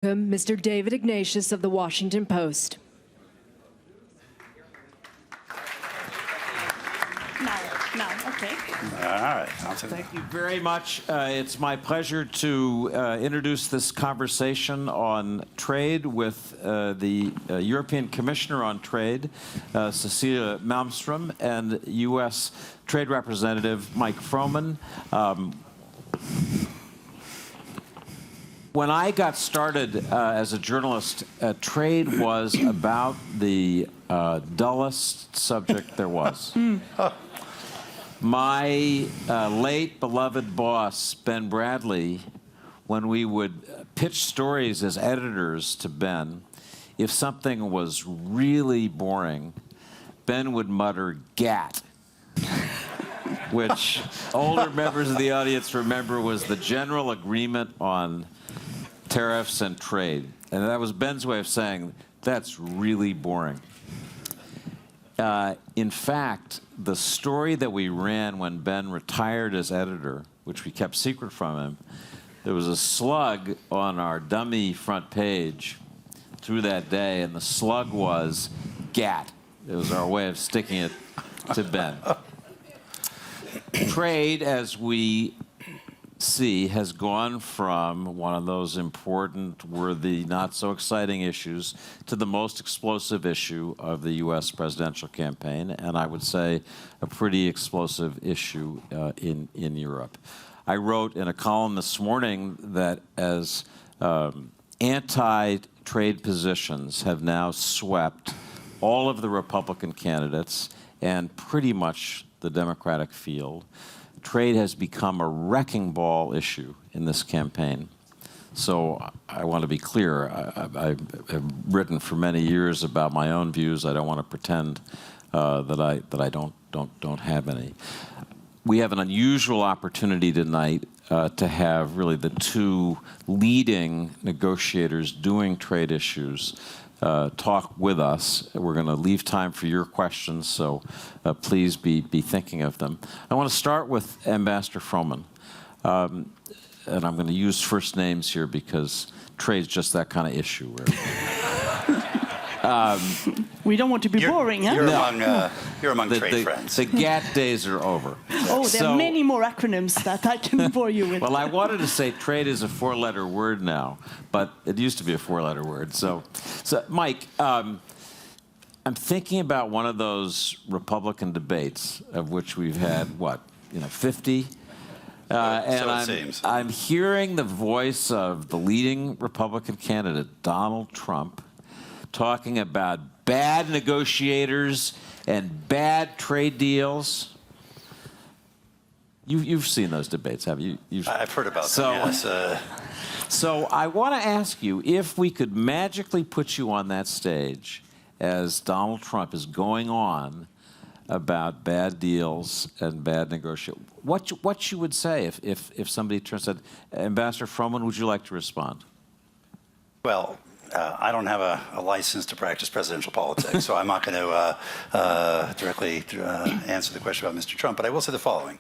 Mr. David Ignatius of the Washington Post. No, okay. All right. Thank you very much. It's my pleasure to introduce this conversation on trade with the European Commissioner on Trade, Cecilia Malmström, and U.S. Trade Representative Mike Froman. When I got started as a journalist, trade was about the dullest subject there was. My late beloved boss, Ben Bradley, when we would pitch stories as editors to Ben, if something was really boring, Ben would mutter, "Gat," which older members of the audience remember was the general agreement on tariffs and trade. And that was Ben's way of saying, that's really boring. In fact, the story that we ran when Ben retired as editor, which we kept secret from him, there was a slug on our dummy front page through that day, and the slug was "Gat." It was our way of sticking it to Ben. Trade, as we see, has gone from one of those important, worthy, not so exciting issues to the most explosive issue of the U.S. presidential campaign, and I would say a pretty explosive issue in Europe. I wrote in a column this morning that as anti-trade positions have now swept all of the Republican candidates and pretty much the Democratic field, trade has become a wrecking ball issue in this campaign. So I want to be clear. I have written for many years about my own views. I don't want to pretend that I don't have any. We have an unusual opportunity tonight to have really the two leading negotiators doing trade issues talk with us. We're going to leave time for your questions, so please be thinking of them. I want to start with Ambassador Froman. And I'm going to use first names here because trade's just that kind of issue. We don't want to be boring, huh? You're among trade friends. The GATT days are over. Oh, there are many more acronyms that I can bore you with. Well, I wanted to say trade is a four-letter word now, but it used to be a four-letter word. So Mike, I'm thinking about one of those Republican debates of which we've had, 50? And I'm hearing the voice of the leading Republican candidate, Donald Trump, talking about bad negotiators and bad trade deals. You've seen those debates, have you? I've heard about them, yes. So I want to ask you, if we could magically put you on that stage as Donald Trump is going on about bad deals and bad negotiations, what you would say if somebody turns and said, Ambassador Froman, would you like to respond? Well, I don't have a license to practice presidential politics, so I'm not going to directly answer the question about Mr. Trump, but I will say the following.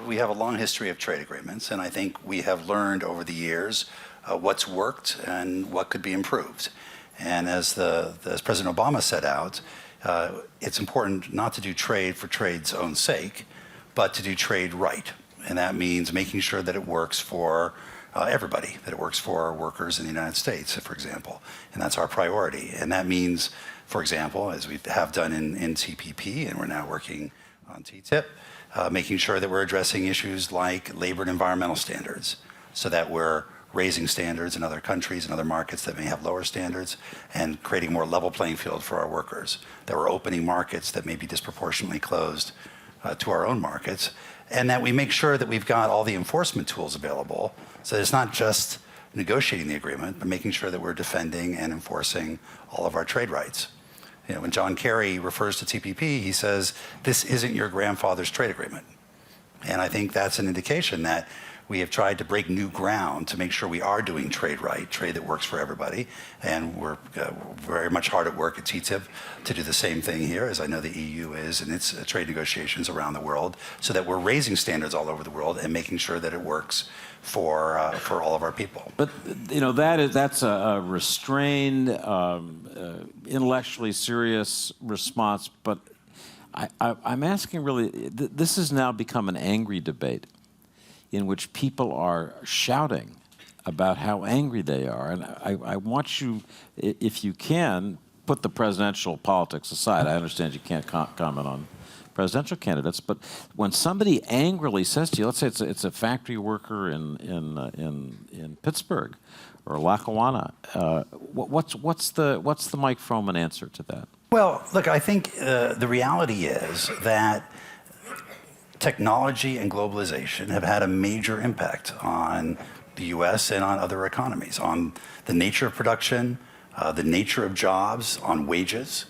We have a long history of trade agreements, and I think we have learned over the years what's worked and what could be improved. And as President Obama set out, it's important not to do trade for trade's own sake, but to do trade right. And that means making sure that it works for everybody, that it works for workers in the United States, for example. And that's our priority. And that means, for example, as we have done in TPP, and we're now working on TTIP, making sure that we're addressing issues like labor and environmental standards, so that we're raising standards in other countries and other markets that may have lower standards, and creating a more level playing field for our workers, that we're opening markets that may be disproportionately closed to our own markets, and that we make sure that we've got all the enforcement tools available, so it's not just negotiating the agreement, but making sure that we're defending and enforcing all of our trade rights. When John Kerry refers to TPP, he says, this isn't your grandfather's trade agreement. And I think that's an indication that We have tried to break new ground to make sure we are doing trade right, trade that works for everybody. And we're very much hard at work at TTIP to do the same thing here, as I know the EU is in its trade negotiations around the world, so that we're raising standards all over the world and making sure that it works for all of our people. But that's a restrained, intellectually serious response. But I'm asking really, this has now become an angry debate in which people are shouting about how angry they are. And I want you, if you can, put the presidential politics aside. I understand you can't comment on presidential candidates, but when somebody angrily says to you, let's say it's a factory worker in Pittsburgh or Lackawanna, what's the Mike Froman answer to that? Well, look, I think the reality is that technology and globalization have had a major impact on the U.S. and on other economies, on the nature of production, the nature of jobs, on wages.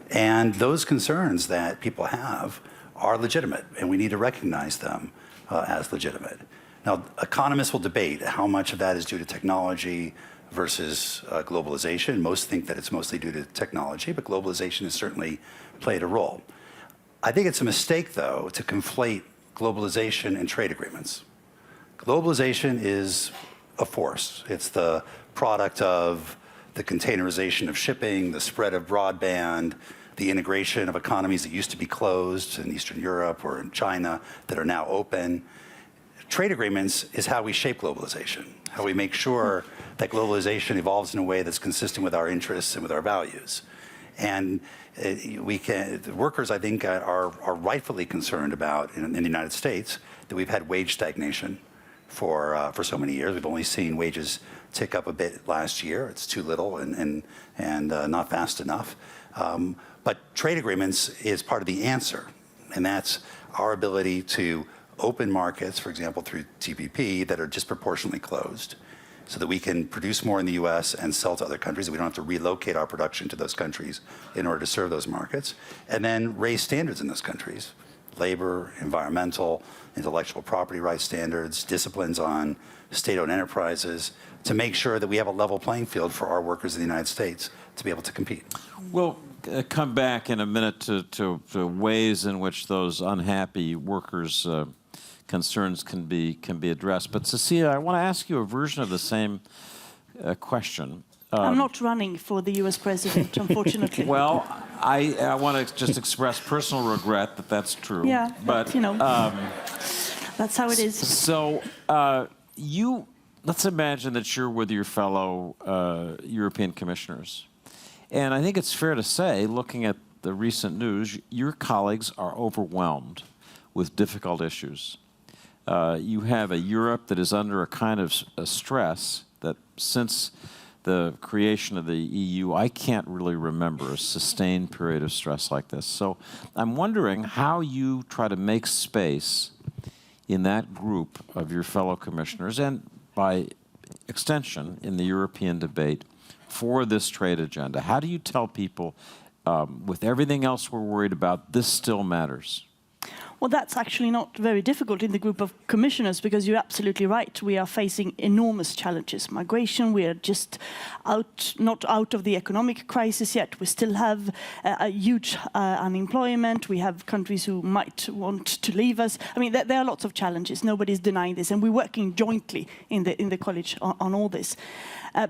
And those concerns that people have are legitimate, and we need to recognize them as legitimate. Now, economists will debate how much of that is due to technology versus globalization. Most think that it's mostly due to technology, but globalization has certainly played a role. I think it's a mistake, though, to conflate globalization and trade agreements. Globalization is a force. It's the product of the containerization of shipping, the spread of broadband, the integration of economies that used to be closed in Eastern Europe or in China that are now open. Trade agreements is how we shape globalization, how we make sure that globalization evolves in a way that's consistent with our interests and with our values. And the workers, I think, are rightfully concerned about in the United States that we've had wage stagnation for so many years. We've only seen wages tick up a bit last year. It's too little and not fast enough. But trade agreements is part of the answer, and that's our ability to open markets, for example, through TPP, that are disproportionately closed, so that we can produce more in the U.S. and sell to other countries. We don't have to relocate our production to those countries in order to serve those markets, and then raise standards in those countries: labor, environmental, intellectual property rights standards, disciplines on state-owned enterprises, to make sure that we have a level playing field for our workers in the United States to be able to compete. We'll come back in a minute to ways in which those unhappy workers' concerns can be addressed. But Cecilia, I want to ask you a version of the same question. I'm not running for the U.S. president, unfortunately. Well, I want to just express personal regret that that's true. Yeah, but that's how it is. So let's imagine that you're with your fellow European commissioners. And I think it's fair to say, looking at the recent news, your colleagues are overwhelmed with difficult issues. You have a Europe that is under a kind of a stress that since the creation of the EU, I can't really remember a sustained period of stress like this. So I'm wondering how you try to make space in that group of your fellow commissioners, and by extension in the European debate, for this trade agenda. How do you tell people, with everything else we're worried about, this still matters? Well, that's actually not very difficult in the group of commissioners, because you're absolutely right. We are facing enormous challenges. Migration, we are just not out of the economic crisis yet. We still have a huge unemployment. We have countries who might want to leave us. I mean, there are lots of challenges. Nobody's denying this, and we're working jointly in the college on all this.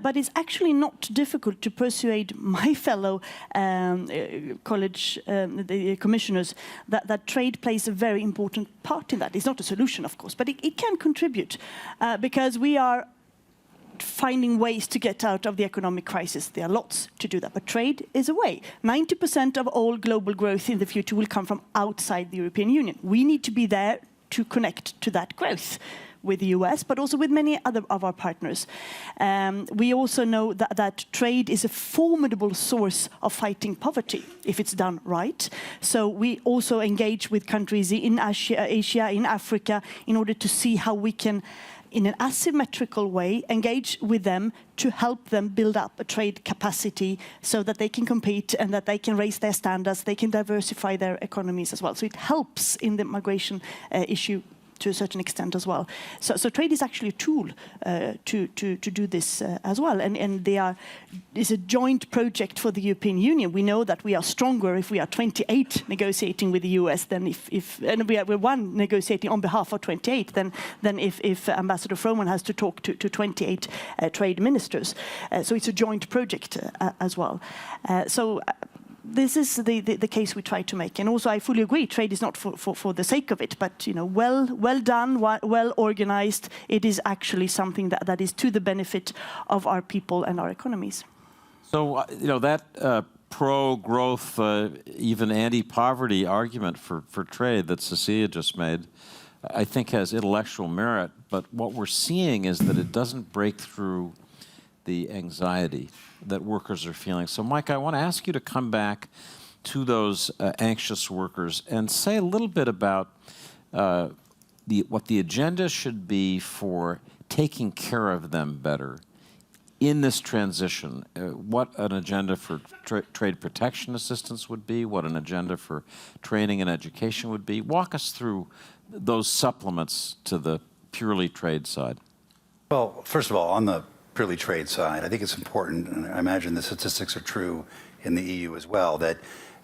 But it's actually not difficult to persuade my fellow college the commissioners that trade plays a very important part in that. It's not a solution, of course, but it can contribute because we are finding ways to get out of the economic crisis. There are lots to do that, but trade is a way. 90% of all global growth in the future will come from outside the European Union. We need to be there to connect to that growth with the US, but also with many other of our partners. We also know that trade is a formidable source of fighting poverty if it's done right. So we also engage with countries in Asia, in Africa, in order to see how we can, in an asymmetrical way, engage with them to help them build up a trade capacity so that they can compete and that they can raise their standards, they can diversify their economies as well. So it helps in the migration issue to a certain extent as well. So trade is actually a tool to do this as well. And it's a joint project for the European Union. We know that we are stronger if we are 28 negotiating with the US than and we're one negotiating on behalf of 28 than if Ambassador Froman has to talk to 28 trade ministers. So it's a joint project as well. This is the case we try to make, and also I fully agree. Trade is not for the sake of it, but well done, well organized. It is actually something that is to the benefit of our people and our economies. So that pro-growth, even anti-poverty argument for trade that Cecilia just made, I think has intellectual merit. But what we're seeing is that it doesn't break through the anxiety that workers are feeling. So, Mike, I want to ask you to come back to those anxious workers and say a little bit about what the agenda should be for taking care of them better in this transition. What an agenda for trade protection assistance would be, what an agenda for training and education would be. Walk us through those supplements to the purely trade side. Well, first of all, on the purely trade side, I think it's important, and I imagine the statistics are true in the EU as well, that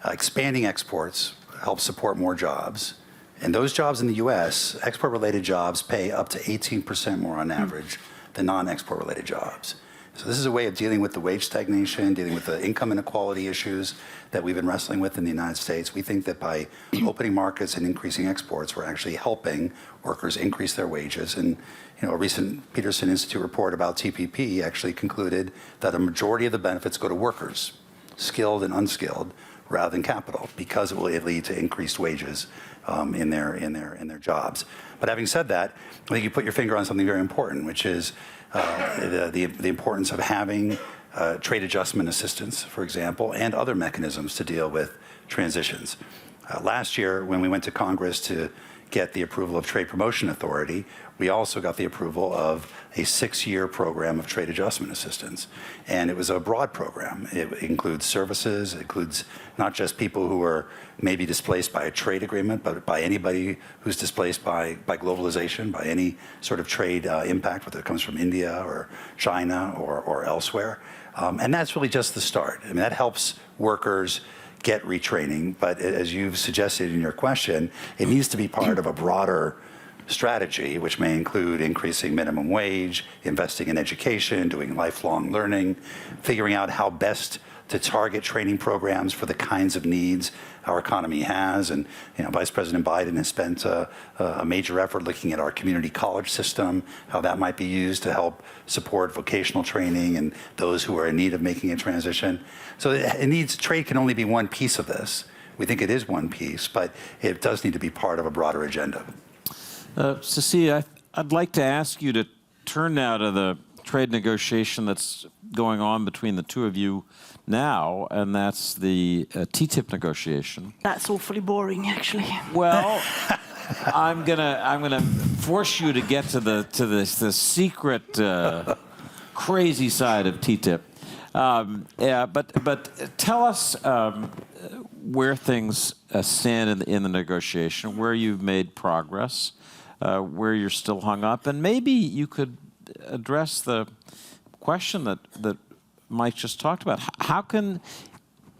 expanding exports helps support more jobs. And those jobs in the US, export-related jobs, pay up to 18% more on average than non-export related jobs. So this is a way of dealing with the wage stagnation, dealing with the income inequality issues that we've been wrestling with in the United States. We think that by opening markets and increasing exports, we're actually helping workers increase their wages. And a recent Peterson Institute report about TPP actually concluded that a majority of the benefits go to workers, skilled and unskilled, rather than capital, because it will lead to increased wages in their jobs. But having said that, I think you put your finger on something very important, which is the importance of having trade adjustment assistance, for example, and other mechanisms to deal with transitions. Last year, when we went to Congress to get the approval of Trade Promotion Authority, we also got the approval of a 6-year program of trade adjustment assistance. And it was a broad program. It includes services, it includes not just people who are maybe displaced by a trade agreement, but by anybody who's displaced by globalization, by any sort of trade impact, whether it comes from India or China or elsewhere. And that's really just the start. I mean, that helps workers get retraining, but as you've suggested in your question, it needs to be part of a broader strategy, which may include increasing minimum wage, investing in education, doing lifelong learning, figuring out how best to target training programs for the kinds of needs our economy has. And Vice President Biden has spent a major effort looking at our community college system, how that might be used to help support vocational training and those who are in need of making a transition. So trade can only be one piece of this. We think it is one piece, but it does need to be part of a broader agenda. Cecilia, I'd like to ask you to turn now to the trade negotiation that's going on between the two of you now, and that's the TTIP negotiation. That's awfully boring, actually. Well, I'm gonna force you to get to the secret crazy side of TTIP. But tell us where things stand in the negotiation, where you've made progress, where you're still hung up, and maybe you could address the question that Mike just talked about. How can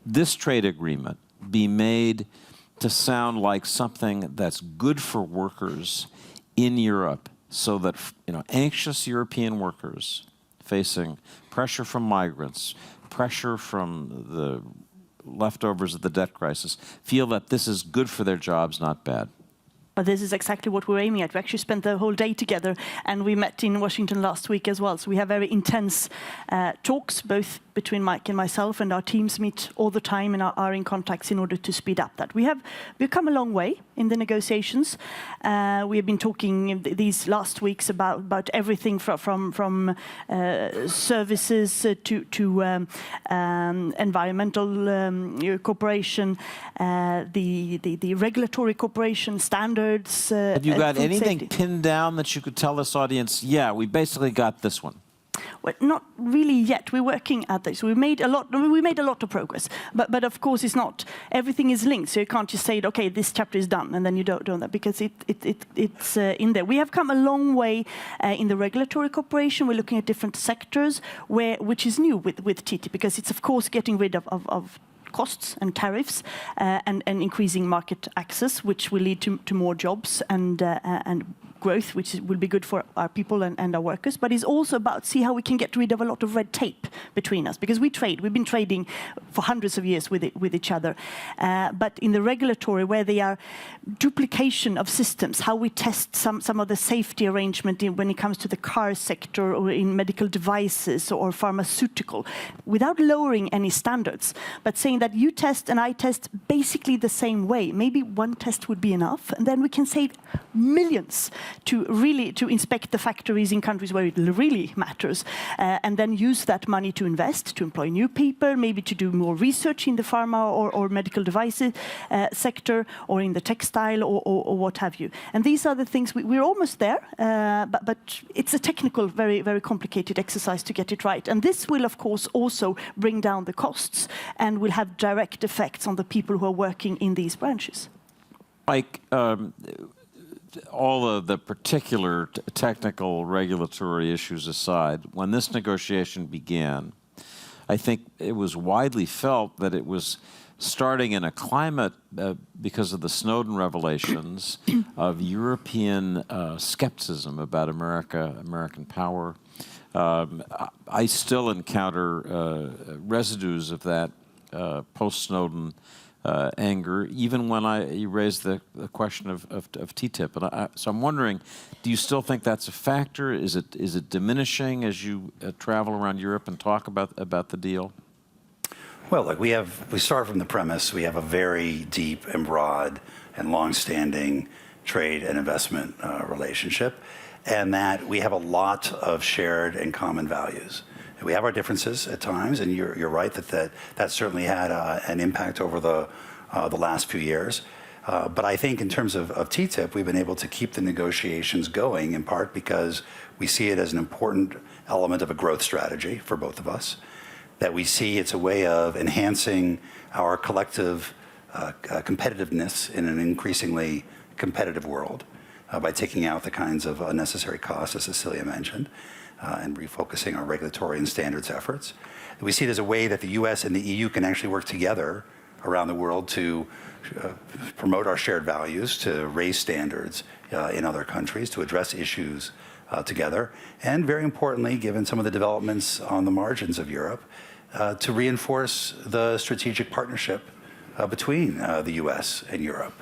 this trade agreement be made to sound like something that's good for workers in Europe, so that anxious European workers facing pressure from migrants, pressure from the leftovers of the debt crisis, feel that this is good for their jobs, not bad? But this is exactly what we're aiming at. We actually spent the whole day together, and we met in Washington last week as well. So we have very intense talks, both between Mike and myself, and our teams meet all the time and are in contacts in order to speed up that. We've come a long way in the negotiations. We have been talking these last weeks about everything from services to environmental cooperation, the regulatory cooperation standards. Have you got anything safety. pinned down that you could tell this audience, yeah, we basically got this one? Well, not really yet. We're working at this. We made a lot of progress, but of course it's not. Everything is linked, so you can't just say, okay, this chapter is done, and then you don't that, because it's in there. We have come a long way in the regulatory cooperation. We're looking at different sectors, which is new with TTIP, because it's of course getting rid of costs and tariffs and increasing market access, which will lead to more jobs and growth, which will be good for our people and our workers. But it's also about see how we can get rid of a lot of red tape between us, because we've been trading for hundreds of years with each other. But in the regulatory, where they are duplication of systems, how we test some of the safety arrangement when it comes to the car sector or in medical devices or pharmaceutical, without lowering any standards, but saying that you test and I test basically the same way. Maybe one test would be enough, and then we can save millions to inspect the factories in countries where it really matters, and then use that money to invest, to employ new people, maybe to do more research in the pharma or medical devices sector, or in the textile or what have you. And these are the things we're almost there, but it's a technical, very, very complicated exercise to get it right. And this will, of course, also bring down the costs and will have direct effects on the people who are working in these branches. Mike, all of the particular technical regulatory issues aside, when this negotiation began, I think it was widely felt that it was starting in a climate, because of the Snowden revelations, of European skepticism about American power. I still encounter residues of that post-Snowden anger, even when you raise the question of TTIP. And so I'm wondering, do you still think that's a factor? Is it diminishing as you travel around Europe and talk about the deal? Well, look, we start from the premise we have a very deep and broad and long-standing trade and investment relationship, and that we have a lot of shared and common values. We have our differences at times, and you're right that certainly had an impact over the last few years. But I think in terms of TTIP, we've been able to keep the negotiations going, in part because we see it as an important element of a growth strategy for both of us, that we see it's a way of enhancing our collective competitiveness in an increasingly competitive world by taking out the kinds of unnecessary costs, as Cecilia mentioned, and refocusing our regulatory and standards efforts. We see it as a way that the US and the EU can actually work together around the world to promote our shared values, to raise standards in other countries, to address issues together, and very importantly, given some of the developments on the margins of Europe, to reinforce the strategic partnership between the US and Europe.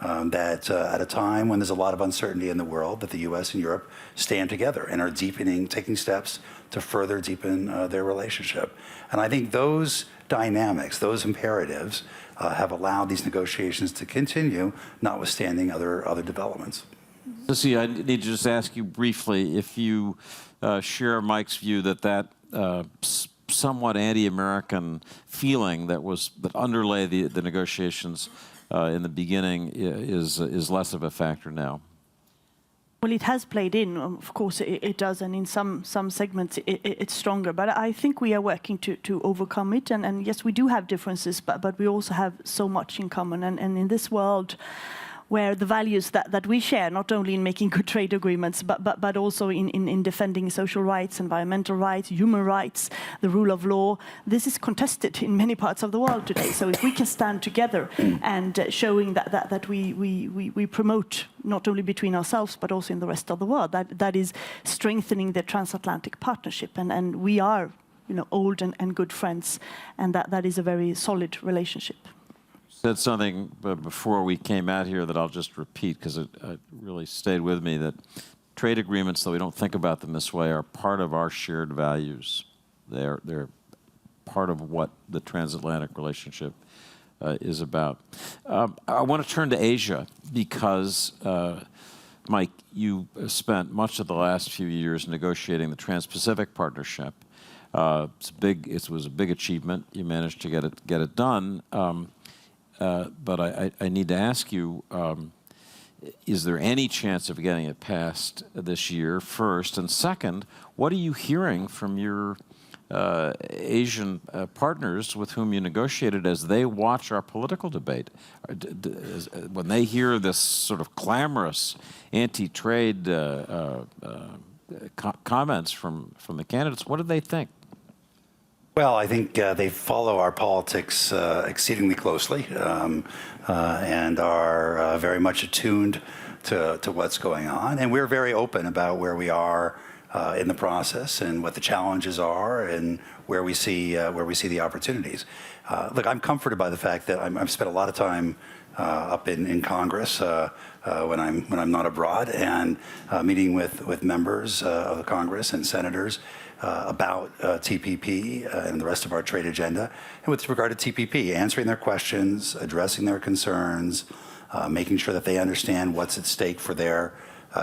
That at a time when there's a lot of uncertainty in the world, that the US and Europe stand together and are taking steps to further deepen their relationship. And I think those dynamics, those imperatives, have allowed these negotiations to continue, notwithstanding other developments. Cecilia, I need to just ask you briefly if you share Mike's view that somewhat anti-American feeling that underlay the negotiations in the beginning is less of a factor now. Well, it has played in, of course it does, and in some segments it's stronger. But I think we are working to overcome it, and yes, we do have differences, but we also have so much in common. And in this world, where the values that we share, not only in making good trade agreements, but also in defending social rights, environmental rights, human rights, the rule of law, this is contested in many parts of the world today. So if we can stand together and showing that we promote not only between ourselves, but also in the rest of the world, that is strengthening the transatlantic partnership. And we are, old and good friends, and that is a very solid relationship. Said something before we came out here that I'll just repeat because it really stayed with me, that trade agreements, though we don't think about them this way, are part of our shared values. They're part of what the transatlantic relationship is about. I want to turn to Asia because, Mike, you spent much of the last few years negotiating the Trans-Pacific Partnership. It was a big achievement. You managed to get it done. But I need to ask you, is there any chance of getting it passed this year, first? And second, what are you hearing from your Asian partners with whom you negotiated as they watch our political debate? When they hear this sort of clamorous anti-trade comments from the candidates, what do they think? Well, I think they follow our politics exceedingly closely and are very much attuned to what's going on. And we're very open about where we are in the process and what the challenges are and where we see the opportunities. Look, I'm comforted by the fact that I've spent a lot of time up in Congress when I'm not abroad and meeting with members of the Congress and senators about TPP and the rest of our trade agenda. And with regard to TPP, answering their questions, addressing their concerns, making sure that they understand what's at stake for their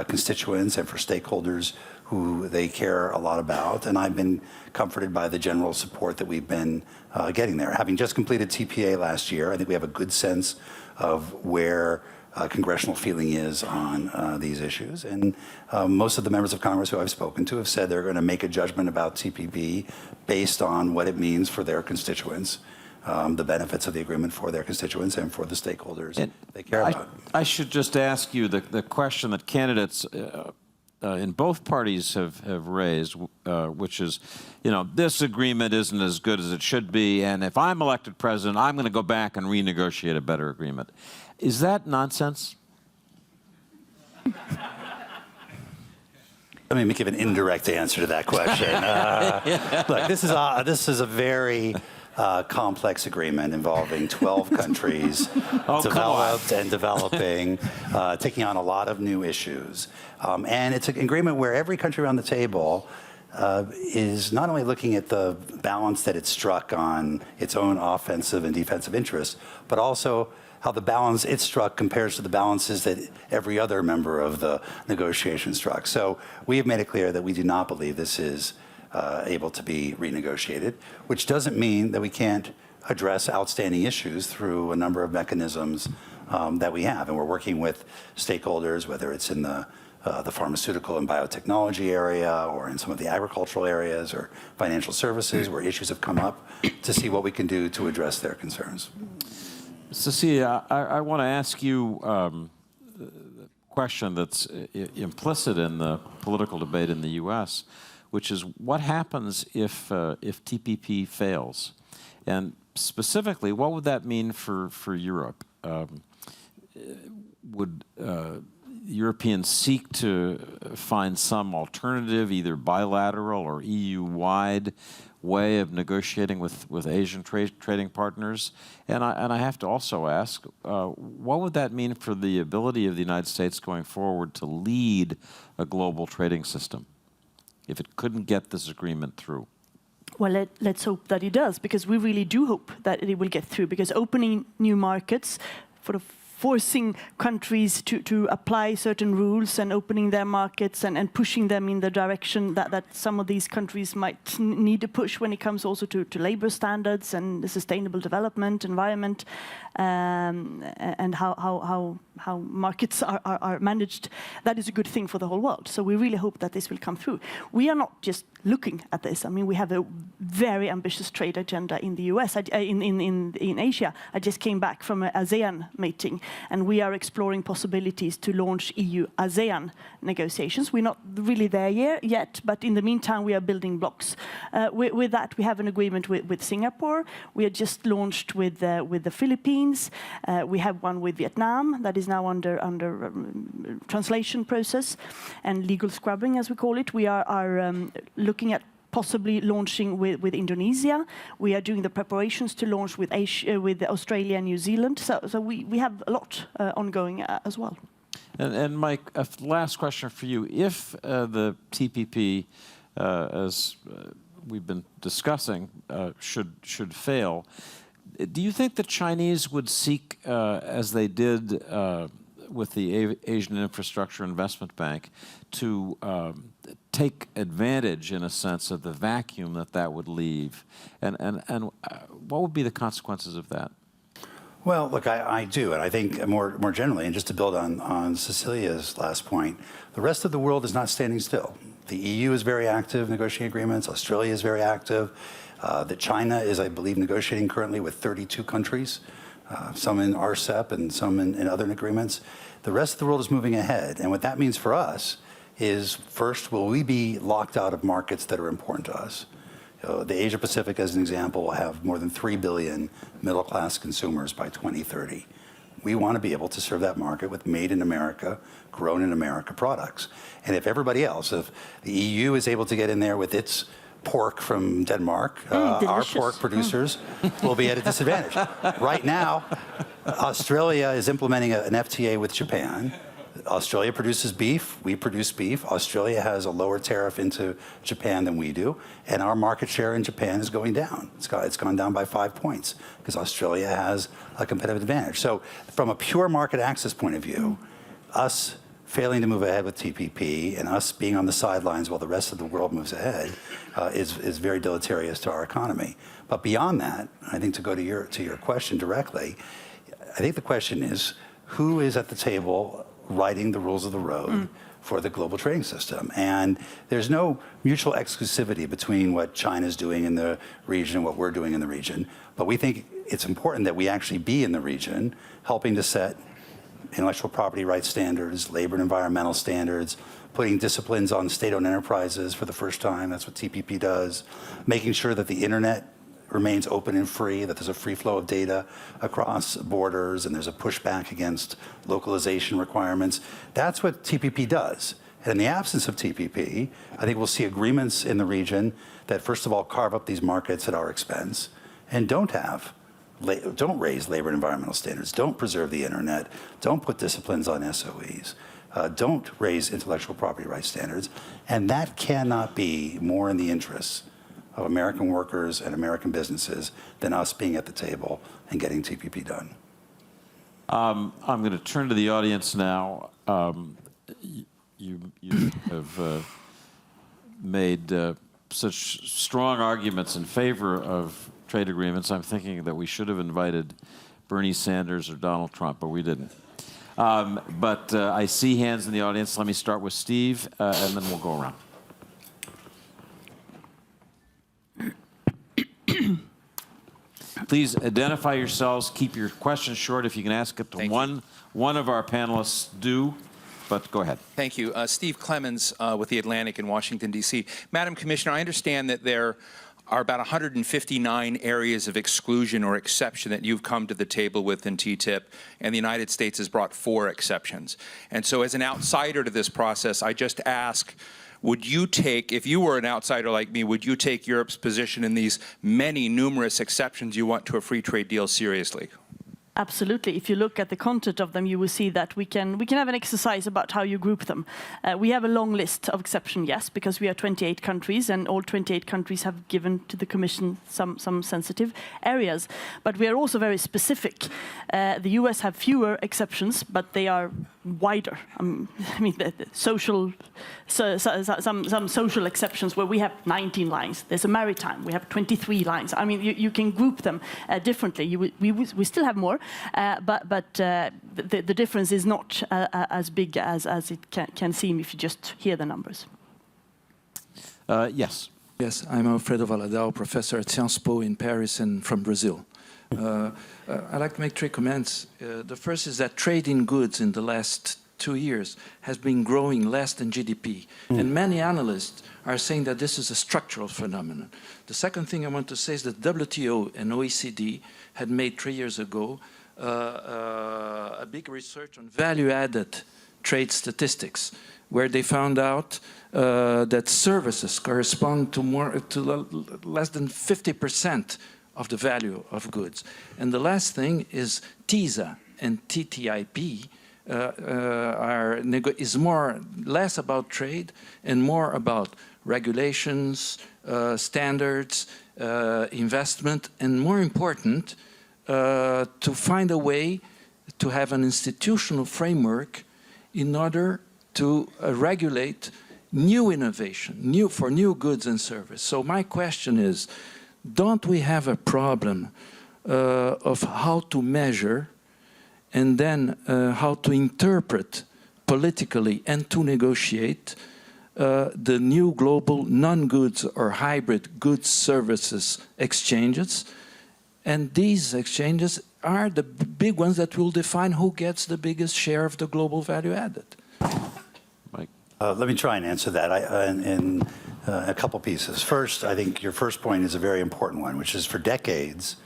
constituents and for stakeholders who they care a lot about. And I've been comforted by the general support that we've been getting there. Having just completed TPA last year, I think we have a good sense of where congressional feeling is on these issues. And most of the members of Congress who I've spoken to have said they're going to make a judgment about TPP based on what it means for their constituents, the benefits of the agreement for their constituents and for the stakeholders they care about. I should just ask you the question that candidates in both parties have raised, which is, this agreement isn't as good as it should be, and if I'm elected president, I'm going to go back and renegotiate a better agreement. Is that nonsense? Let me give an indirect answer to that question. Look, this is a very complex agreement involving 12 countries, developed and developing, taking on a lot of new issues. And it's an agreement where every country around the table is not only looking at the balance that it struck on its own offensive and defensive interests, but also how the balance it struck compares to the balances that every other member of the negotiation struck. So we have made it clear that we do not believe this is able to be renegotiated, which doesn't mean that we can't address outstanding issues through a number of mechanisms that we have. And we're working with stakeholders, whether it's in the pharmaceutical and biotechnology area or in some of the agricultural areas or financial services where issues have come up, to see what we can do to address their concerns. Cecilia, I want to ask you a question that's implicit in the political debate in the U.S., which is what happens if TPP fails? And specifically, what would that mean for Europe? Would Europeans seek to find some alternative, either bilateral or EU-wide way of negotiating with Asian trading partners? And I have to also ask, what would that mean for the ability of the United States going forward to lead a global trading system if it couldn't get this agreement through? Well, let's hope that it does, because we really do hope that it will get through, because opening new markets, sort of forcing countries to apply certain rules and opening their markets and pushing them in the direction that some of these countries might need to push when it comes also to labor standards and the sustainable development, environment, and how markets are managed. That is a good thing for the whole world. So we really hope that this will come through. We are not just looking at this. I mean, we have a very ambitious trade agenda in the US, in Asia. I just came back from an ASEAN meeting, and we are exploring possibilities to launch EU-ASEAN negotiations. We're not really there yet, but in the meantime, we are building blocks. With that, we have an agreement with Singapore. We are just launched with the Philippines. We have one with Vietnam that is now under translation process and legal scrubbing, as we call it. We are looking at possibly launching with Indonesia. We are doing the preparations to launch with Australia and New Zealand. So we have a lot ongoing as well. And Mike, a last question for you. If the TPP, as we've been discussing, should fail, do you think the Chinese would seek, as they did with the Asian Infrastructure Investment Bank, to take advantage, in a sense, of the vacuum that would leave? And what would be the consequences of that? Well, look, I do, and I think more generally, and just to build on Cecilia's last point, the rest of the world is not standing still. The EU is very active negotiating agreements. Australia is very active. China is, I believe, negotiating currently with 32 countries, some in RCEP and some in other agreements. The rest of the world is moving ahead, and what that means for us is, first, will we be locked out of markets that are important to us? The Asia Pacific, as an example, will have more than 3 billion middle-class consumers by 2030. We want to be able to serve that market with made in America, grown in America products. And if everybody else, if the EU is able to get in there with its pork from Denmark, our pork producers will be at a disadvantage. Right now, Australia is implementing an FTA with Japan. Australia produces beef, we produce beef. Australia has a lower tariff into Japan than we do, and our market share in Japan is going down. It's gone down by 5 points because Australia has a competitive advantage. So from a pure market access point of view, us failing to move ahead with TPP and us being on the sidelines while the rest of the world moves ahead is very deleterious to our economy. But beyond that, I think to go to your question directly, I think the question is, who is at the table writing the rules of the road for the global trading system? And there's no mutual exclusivity between what China's doing in the region and what we're doing in the region. But we think it's important that we actually be in the region, helping to set intellectual property rights standards, labor and environmental standards, putting disciplines on state-owned enterprises for the first time. That's what TPP does. Making sure that the internet remains open and free, that there's a free flow of data across borders, and there's a pushback against localization requirements. That's what TPP does. And in the absence of TPP, I think we'll see agreements in the region that, first of all, carve up these markets at our expense and don't raise labor and environmental standards, don't preserve the internet, don't put disciplines on SOEs, don't raise intellectual property rights standards. And that cannot be more in the interests of American workers and American businesses than us being at the table and getting TPP done. I'm going to turn to the audience now. You have made such strong arguments in favor of trade agreements. I'm thinking that we should have invited Bernie Sanders or Donald Trump, but we didn't. But I see hands in the audience. Let me start with Steve, and then we'll go around. Please identify yourselves. Keep your questions short. If you can ask it to one of our panelists, do. But go ahead. Thank you. Steve Clemens with The Atlantic in Washington, D.C. Madam Commissioner, I understand that there are about 159 areas of exclusion or exception that you've come to the table with in TTIP, and the United States has brought 4 exceptions. And so as an outsider to this process, I just ask, would you take, if you were an outsider like me, would you take Europe's position in these numerous exceptions you want to a free trade deal seriously? Absolutely. If you look at the content of them, you will see that we can have an exercise about how you group them. We have a long list of exceptions, yes, because we are 28 countries, and all 28 countries have given to the Commission some sensitive areas. But we are also very specific. The US have fewer exceptions, but they are wider. I mean, the social, some social exceptions where we have 19 lines. There's a maritime. We have 23 lines. I mean, you can group them differently. We still have more. But the difference is not as big as it can seem if you just hear the numbers. Yes. Yes, I'm Alfredo Valadão, professor at Sciences Po in Paris and from Brazil. I'd like to make 3 comments. The first is that trade in goods in the last 2 years has been growing less than GDP. And many analysts are saying that this is a structural phenomenon. The second thing I want to say is that WTO and OECD had made 3 years ago a big research on value-added trade statistics, where they found out that services correspond to less than 50% of the value of goods. And the last thing is TISA and TTIP is less about trade and more about regulations, standards, investment, and more important, to find a way to have an institutional framework in order to regulate new innovation, for new goods and services. So my question is, don't we have a problem of how to measure and then how to interpret politically and to negotiate the new global non-goods or hybrid goods services exchanges. And these exchanges are the big ones that will define who gets the biggest share of the global value added. Mike? Let me try and answer that in a couple pieces. First, I think your first point is a very important one, which is for decades,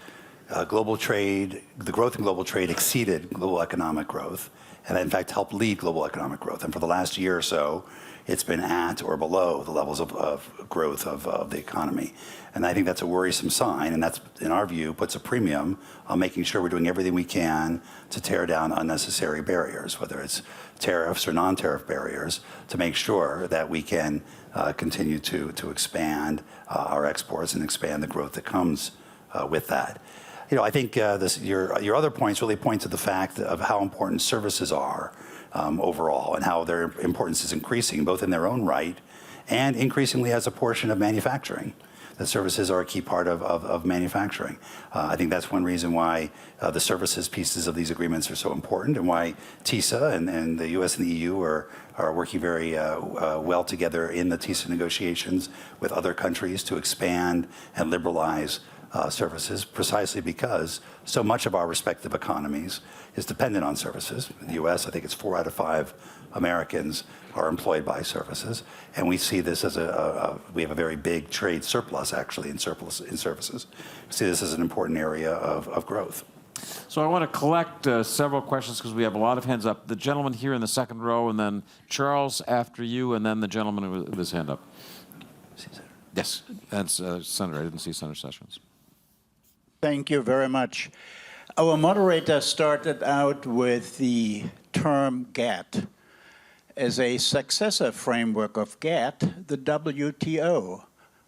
global trade, the growth in global trade exceeded global economic growth, and in fact helped lead global economic growth. And for the last year or so, it's been at or below the levels of growth of the economy. And I think that's a worrisome sign, and that's, in our view, puts a premium on making sure we're doing everything we can to tear down unnecessary barriers, whether it's tariffs or non-tariff barriers, to make sure that we can continue to expand our exports and expand the growth that comes with that. You know, I think your other points really point to the fact of how important services are overall, and how their importance is increasing, both in their own right and increasingly as a portion of manufacturing. The services are a key part of manufacturing. I think that's one reason why the services pieces of these agreements are so important, and why TISA and the US and the EU are working very well together in the TISA negotiations with other countries to expand and liberalize services, precisely because so much of our respective economies is dependent on services. In the US, I think it's 4 out of 5 Americans are employed by services, and we see this as we have a very big trade surplus, actually, in services. We see this as an important area of growth. So I want to collect several questions because we have a lot of hands up. The gentleman here in the second row, and then Charles after you, and then the gentleman with his hand up. Yes, that's Senator. I didn't see Senator Sessions. Thank you very much. Our moderator started out with the term GATT. As a successor framework of GATT, the WTO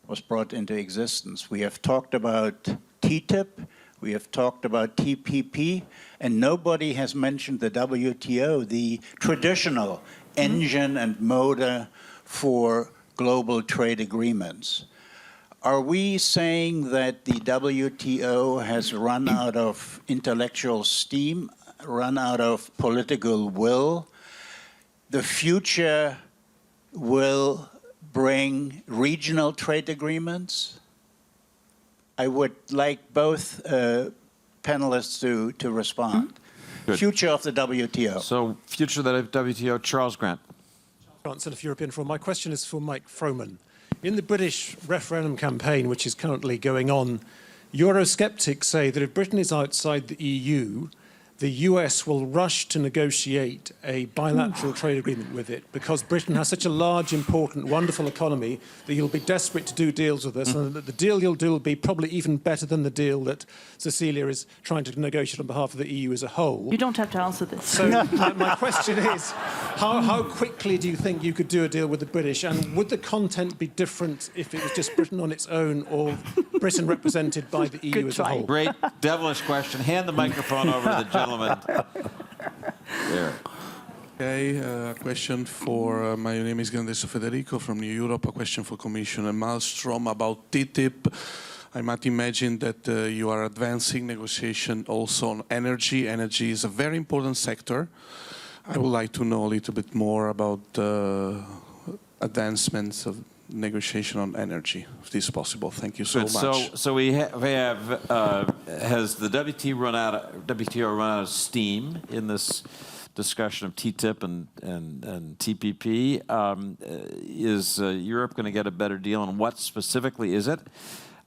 was brought into existence. We have talked about TTIP, we have talked about TPP, and nobody has mentioned the WTO, the traditional engine and motor for global trade agreements. Are we saying that the WTO has run out of intellectual steam, run out of political will? The future will bring regional trade agreements? I would like both panelists to respond. Good. Future of the WTO. So, future of the WTO, Charles Grant. Chancellor of European Forum. My question is for Mike Froman. In the British referendum campaign, which is currently going on, Eurosceptics say that if Britain is outside the EU, the US will rush to negotiate a bilateral trade agreement with it because Britain has such a large, important, wonderful economy that you'll be desperate to do deals with us, and that the deal you'll do will be probably even better than the deal that Cecilia is trying to negotiate on behalf of the EU as a whole. You don't have to answer this. So my question is, how quickly do you think you could do a deal with the British, and would the content be different if it was just Britain on its own or Britain represented by the EU as a whole? Great devilish question. Hand the microphone over to the gentleman. There. Okay, a question for, my name is Grandesso Federico from New Europe, a question for Commissioner Malmström about TTIP. I might imagine that you are advancing negotiation also on energy. Energy is a very important sector. I would like to know a little bit more about advancements of negotiation on energy, if this is possible. Thank you so much. So we have has the WTO run out of steam in this discussion of TTIP and TPP? Is Europe going to get a better deal, and what specifically is it?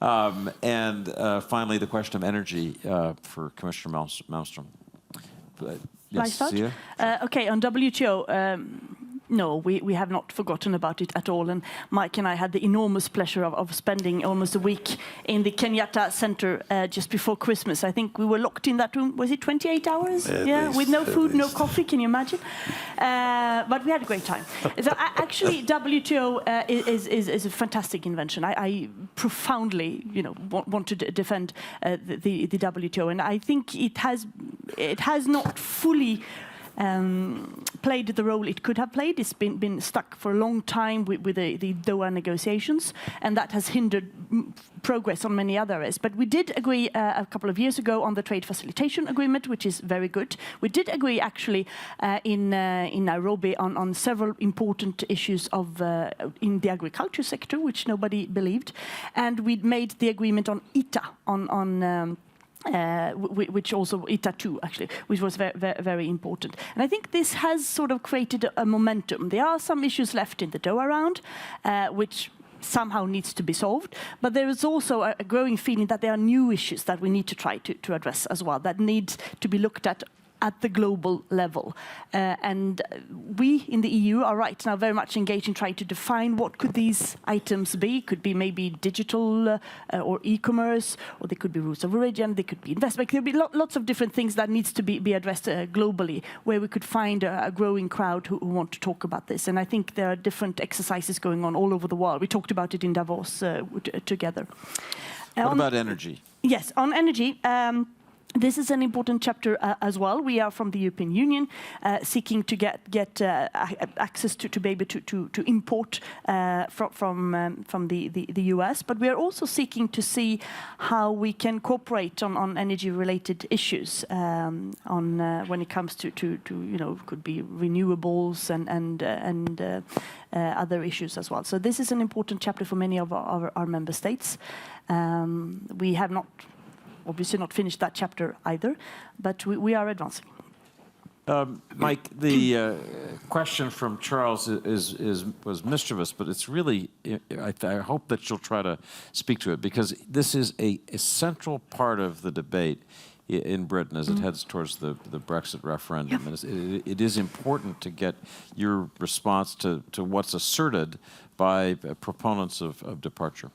And finally, the question of energy for Commissioner Malmström. Yes, Cecilia? Okay, on WTO, no, we have not forgotten about it at all. And Mike and I had the enormous pleasure of spending almost a week in the Kenyatta Center just before Christmas. I think we were locked in that room, was it 28 hours? Yeah, with no food, no coffee, can you imagine? But we had a great time. So actually, WTO is a fantastic invention. I profoundly, want to defend the WTO, and I think it has not fully played the role it could have played. It's been stuck for a long time with the Doha negotiations, and that has hindered progress on many other areas. But we did agree a couple of years ago on the trade facilitation agreement, which is very good. We did agree actually in Nairobi on several important issues in the agriculture sector, which nobody believed, and we made the agreement on ITA which also ITA 2 actually, which was very important. And I think this has sort of created a momentum. There are some issues left in the Doha round, which somehow needs to be solved, but there is also a growing feeling that there are new issues that we need to try to address as well, that need to be looked at the global level. And we in the EU are right now very much engaged in trying to define what could these items be. Could be maybe digital or e-commerce, or they could be rules of origin, they could be investment. There could be lots of different things that needs to be addressed globally, where we could find a growing crowd who want to talk about this. And I think there are different exercises going on all over the world. We talked about it in Davos together. What about energy? Yes, on energy. This is an important chapter as well. We are from the European Union seeking to get access to be able to import from the US, but we are also seeking to see how we can cooperate on energy-related issues when it comes to could be renewables and other issues as well. So this is an important chapter for many of our member states. We have obviously not finished that chapter either, but we are advancing. Mike, the question from Charles was mischievous, but it's really, I hope that you'll try to speak to it, because this is a central part of the debate in Britain as it heads towards the Brexit referendum. Yep. And it is important to get your response to what's asserted by proponents of departure.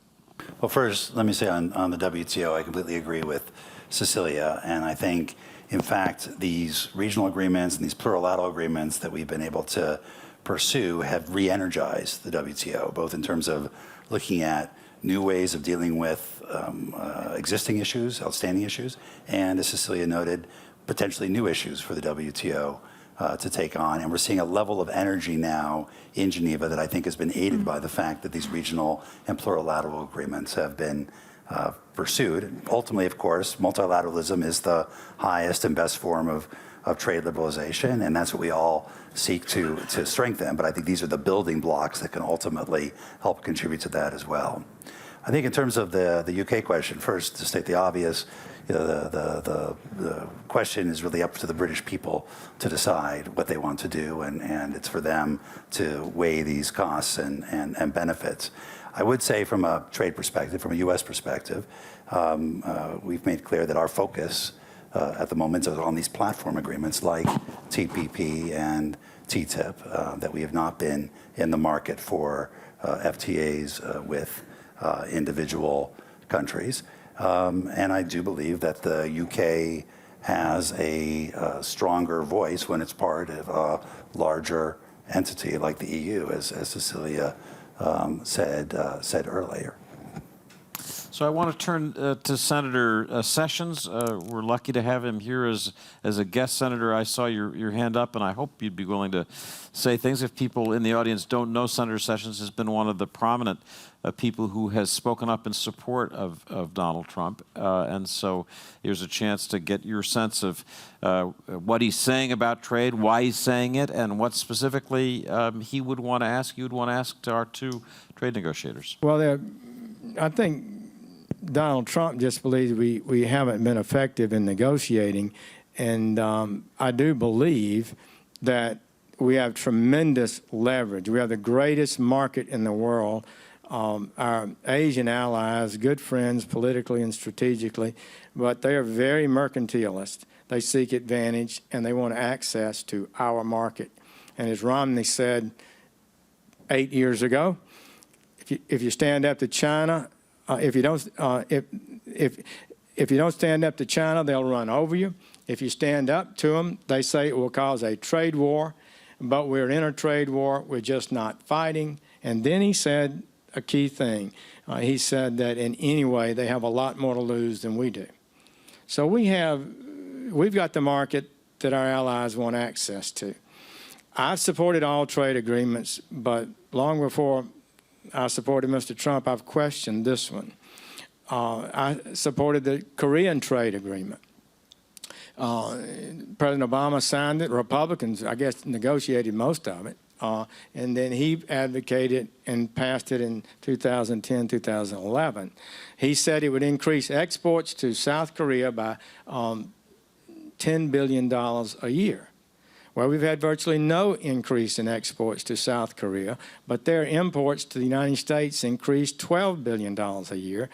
Well, first, let me say on the WTO, I completely agree with Cecilia, and I think, in fact, these regional agreements and these plurilateral agreements that we've been able to pursue have re-energized the WTO, both in terms of looking at new ways of dealing with existing issues, outstanding issues, and, as Cecilia noted, potentially new issues for the WTO to take on. And we're seeing a level of energy now in Geneva that I think has been aided by the fact that these regional and plurilateral agreements have been pursued. Ultimately, of course, multilateralism is the highest and best form of trade liberalization, and that's what we all seek to strengthen. But I think these are the building blocks that can ultimately help contribute to that as well. I think in terms of the UK question, first, to state the obvious, the question is really up to the British people to decide what they want to do, and it's for them to weigh these costs and benefits. I would say from a trade perspective, from a U.S. perspective, we've made clear that our focus at the moment is on these platform agreements like TPP and TTIP, that we have not been in the market for FTAs with individual countries. And I do believe that the UK has a stronger voice when it's part of a larger entity like the EU, as Cecilia said earlier. So I want to turn to Senator Sessions. We're lucky to have him here as a guest senator. I saw your hand up, and I hope you'd be willing to say things. If people in the audience don't know, Senator Sessions has been one of the prominent people who has spoken up in support of Donald Trump. And so here's a chance to get your sense of what he's saying about trade, why he's saying it, and what specifically he would want to ask, you would want to ask to our two trade negotiators. Well, I think Donald Trump just believes we haven't been effective in negotiating, and I do believe that we have tremendous leverage. We have the greatest market in the world. Our Asian allies, good friends politically and strategically, but they are very mercantilist. They seek advantage, and they want access to our market. And as Romney said 8 years ago, if you stand up to China, if you don't stand up to China, they'll run over you. If you stand up to them, they say it will cause a trade war, but we're in a trade war. We're just not fighting. And then he said a key thing. He said that in any way they have a lot more to lose than we do. So we've got the market that our allies want access to. I've supported all trade agreements, but long before I supported Mr. Trump, I've questioned this one. I supported the Korean trade agreement. President Obama signed it. Republicans, I guess, negotiated most of it. And then he advocated and passed it in 2010, 2011. He said it would increase exports to South Korea by $10 billion a year. Well, we've had virtually no increase in exports to South Korea, but their imports to the United States increased $12 billion a year,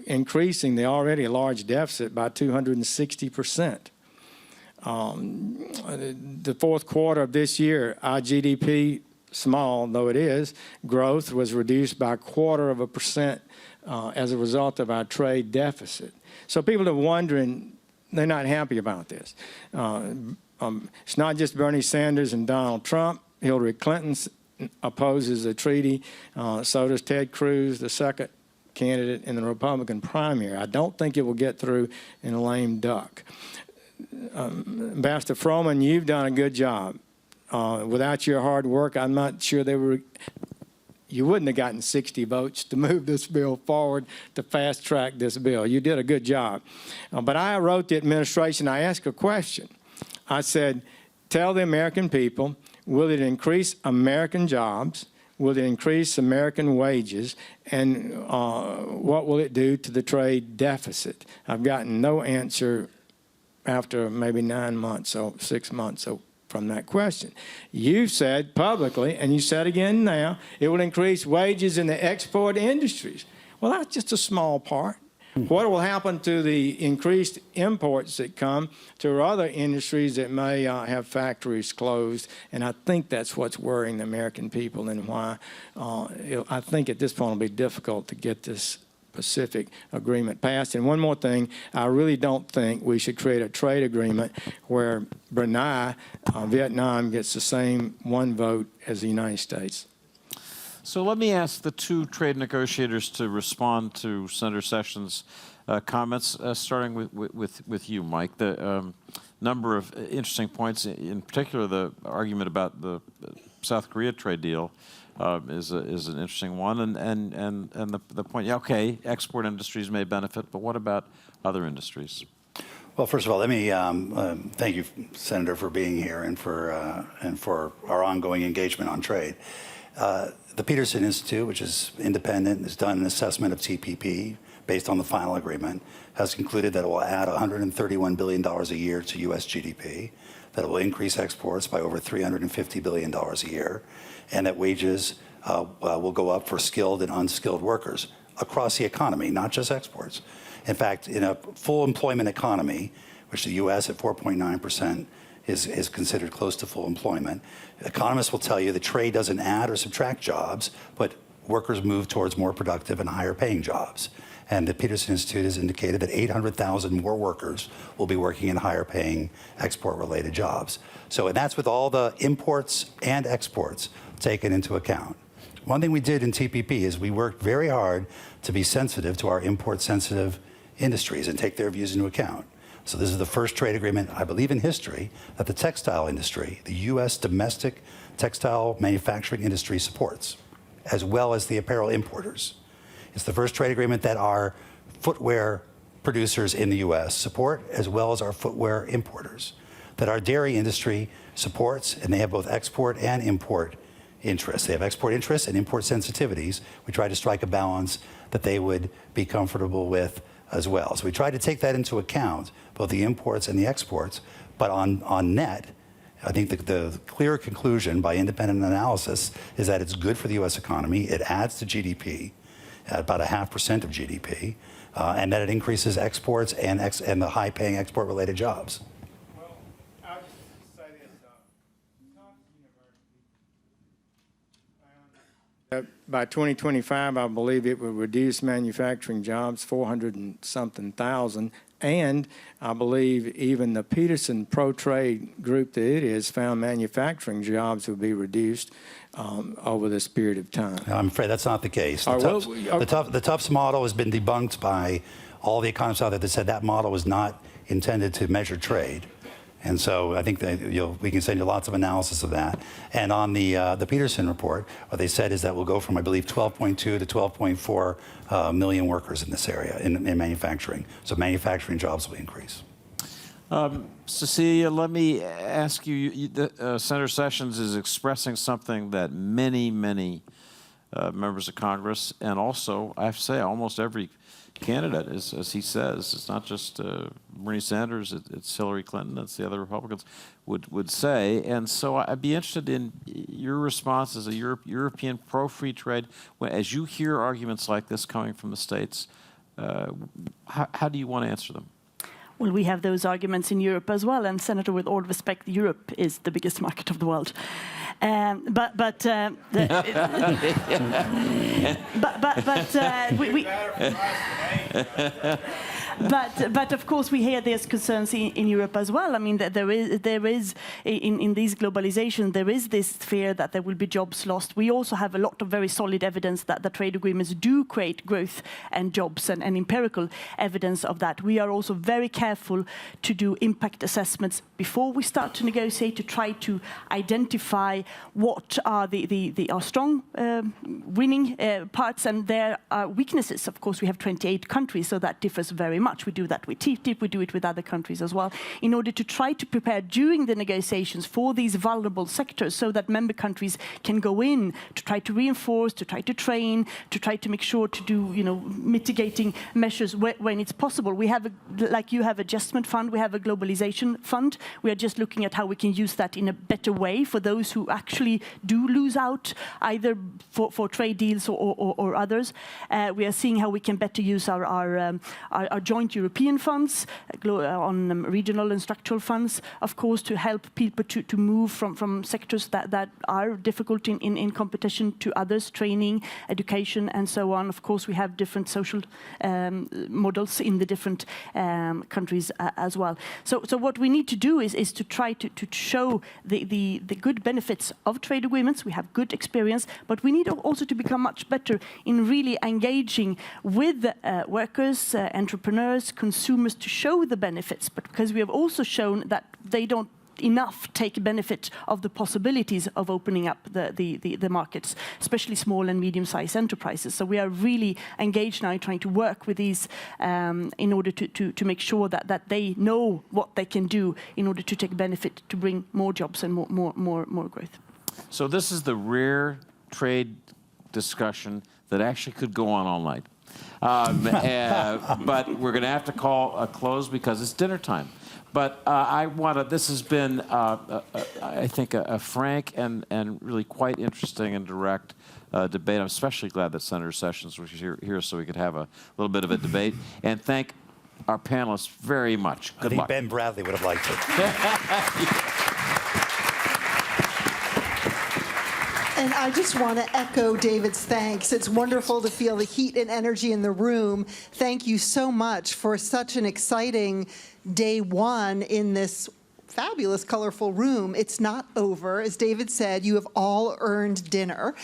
increasing the already large deficit by 260%. The fourth quarter of this year, our GDP, small though it is, growth was reduced by 0.25% as a result of our trade deficit. So people are wondering, they're not happy about this. It's not just Bernie Sanders and Donald Trump. Hillary Clinton opposes the treaty. So does Ted Cruz, the second candidate in the Republican primary. I don't think it will get through in a lame duck. Ambassador Froman, you've done a good job. Without your hard work, I'm not sure you wouldn't have gotten 60 votes to move this bill forward, to fast track this bill. You did a good job. But I wrote the administration, I asked a question. I said, tell the American people, will it increase American jobs? Will it increase American wages? And what will it do to the trade deficit? I've gotten no answer after maybe 9 months or 6 months from that question. You said publicly, and you said again now, it will increase wages in the export industries. Well, that's just a small part. What will happen to the increased imports that come to other industries that may have factories closed? And I think that's what's worrying the American people, and why I think at this point it'll be difficult to get this Pacific agreement passed. And one more thing, I really don't think we should create a trade agreement where Brunei, Vietnam, gets the same one vote as the United States. So let me ask the two trade negotiators to respond to Senator Sessions' comments, starting with you, Mike. The number of interesting points, in particular the argument about the South Korea trade deal is an interesting one, and the point, yeah, okay, export industries may benefit, but what about other industries? Well, first of all, let me thank you, Senator, for being here and for our ongoing engagement on trade. The Peterson Institute, which is independent, has done an assessment of TPP based on the final agreement, has concluded that it will add $131 billion a year to U.S. GDP, that it will increase exports by over $350 billion a year, and that wages will go up for skilled and unskilled workers across the economy, not just exports. In fact, in a full employment economy, which the U.S. at 4.9% is considered close to full employment, economists will tell you that trade doesn't add or subtract jobs, but workers move towards more productive and higher paying jobs. And the Peterson Institute has indicated that 800,000 more workers will be working in higher paying export related jobs. So, and that's with all the imports and exports taken into account. One thing we did in TPP is we worked very hard to be sensitive to our import sensitive industries and take their views into account. So this is the first trade agreement, I believe, in history that the textile industry, the U.S. domestic textile manufacturing industry, supports, as well as the apparel importers. It's the first trade agreement that our footwear producers in the U.S. support, as well as our footwear importers, that our dairy industry supports, and they have both export and import interests. They have export interests and import sensitivities. We try to strike a balance that they would be comfortable with as well. So we tried to take that into account, both the imports and the exports, but on net, I think the clear conclusion by independent analysis is that it's good for the U.S. economy. It adds to GDP, at about 0.5% of GDP, and that it increases exports and the high-paying export-related jobs. Well, I'll just say this. By 2025, I believe it will reduce manufacturing jobs 400 and something thousand, and I believe even the Peterson pro-trade group that it is found manufacturing jobs will be reduced over this period of time. I'm afraid that's not the case. The Tufts model has been debunked by all the economists out there that said that model was not intended to measure trade. And so I think that we can send you lots of analysis of that. And on the Peterson report, what they said is that we'll go from, I believe, 12.2 to 12.4 million workers in this area in manufacturing. So manufacturing jobs will increase. Cecilia, let me ask you, Senator Sessions is expressing something that many, many members of Congress, and also, I have to say, almost every candidate, as he says, it's not just Bernie Sanders, it's Hillary Clinton, it's the other Republicans, would say. And so I'd be interested in your response as a European pro-free trade. As you hear arguments like this coming from the States, how do you want to answer them? Well, we have those arguments in Europe as well, and Senator, with all respect, Europe is the biggest market of the world. But of course we hear there's concerns in Europe as well. I mean, that there is in these globalization, there is this fear that there will be jobs lost. We also have a lot of very solid evidence that the trade agreements do create growth and jobs, and empirical evidence of that. We are also very careful to do impact assessments before we start to negotiate, to try to identify what are our strong winning parts and their weaknesses. Of course, we have 28 countries, so that differs very much. We do that with TTIP, we do it with other countries as well, in order to try to prepare during the negotiations for these vulnerable sectors, so that member countries can go in to try to reinforce, to try to train, to try to make sure to do, mitigating measures when it's possible. We have, like you have adjustment fund, we have a globalization fund. We are just looking at how we can use that in a better way for those who actually do lose out, either for trade deals or others. We are seeing how we can better use our joint European funds, on regional and structural funds, of course, to help people to move from sectors that are difficult in competition to others, training, education, and so on. Of course, we have different social models in the different countries as well. So what we need to do is to try to show the good benefits of trade agreements. We have good experience, but we need also to become much better in really engaging with workers, entrepreneurs, consumers, to show the benefits. But because we have also shown that they don't enough take benefit of the possibilities of opening up the markets, especially small and medium-sized enterprises. So we are really engaged now in trying to work with these in order to make sure that they know what they can do in order to take benefit, to bring more jobs and more growth. So this is the rare trade discussion that actually could go on all night. But we're going to have to call a close because it's dinner time. But this has been, I think, a frank and really quite interesting and direct debate. I'm especially glad that Senator Sessions was here so we could have a little bit of a debate. And thank our panelists very much. Good luck. I think Ben Bradley would have liked it. And I just want to echo David's thanks. It's wonderful to feel the heat and energy in the room. Thank you so much for such an exciting day one in this fabulous, colorful room. It's not over. As David said, you have all earned dinner.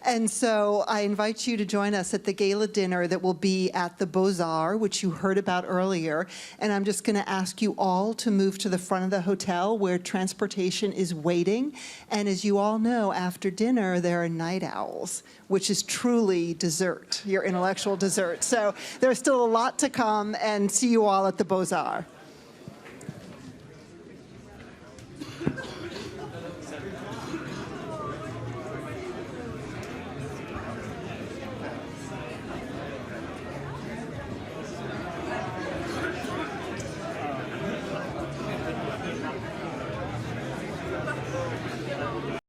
And so I invite you to join us at the Gala Dinner that will be at the Beaux-Arts, which you heard about earlier. And I'm just going to ask you all to move to the front of the hotel where transportation is waiting. And as you all know, after dinner, there are night owls, which is truly dessert, your intellectual dessert. So there's still a lot to come, and see you all at the Beaux-Arts.